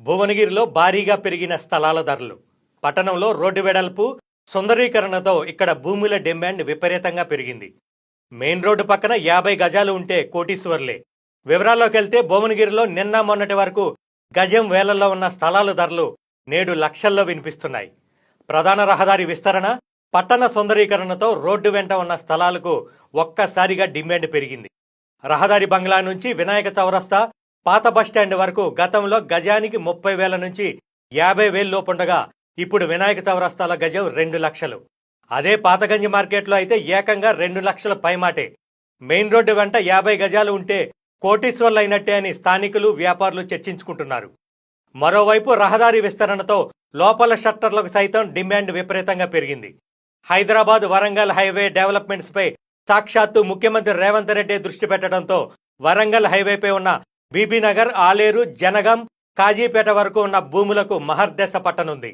భువనగిరిలో భారీగా పెరిగిన స్థలాల ధరలు. పట్టణంలో రోడ్డు వెడల్పు, సుందరీకరణతో ఇక్కడ భూముల డిమాండ్ విపరీతంగా పెరిగింది. మెయిన్ రోడ్డు పక్కన 50 గజాలు ఉంటే కోటీశ్వర్లే. వివరాల్లోకి వెళ్తే భువనగిరిలో నిన్న మొన్నటి వరకు గజం వేలల్లో ఉన్న స్థలాల ధరలు నేడు లక్షల్లో వినిపిస్తున్నాయి. ప్రధాన రహదారి విస్తరణ, పట్టణ సుందరీకరణతో రోడ్డు వెంట ఉన్న స్థలాలకు ఒక్కసారిగా డిమాండ్ పెరిగింది. రహదారి బంగ్లా నుంచి వినాయక చౌరస్తా, పాత బస్టాండ్ వరకు గతంలో గజానికి 30,000 నుంచి 50,000 లోపుండగా ఇప్పుడు వినాయక చౌరస్తాల గజం 2 లక్షలు. అదే పాతగంజి మార్కెట్లో అయితే ఏకంగా 2 లక్షల పైమాటే. మెయిన్ రోడ్డు వెంట 50 గజాలు ఉంటే కోటీశ్వర్లు అయినట్టే అని స్థానికులు, వ్యాపారులు చర్చించుకుంటున్నారు. మరోవైపు రహదారి విస్తరణతో లోపల షట్టర్లకు సైతం డిమాండ్ విపరీతంగా పెరిగింది. హైదరాబాద్ వరంగల్ హైవే డెవలప్మెంట్స్ పై సాక్షాత్తు ముఖ్యమంత్రి రేవంత్ రెడ్డి దృష్టి పెట్టడంతో వరంగల్ హైవేపై ఉన్న బీబీనగర్, ఆలేరు, జనగాం, కాజీపేట వరకు ఉన్న భూములకు మహర్దశ పట్టనుంది.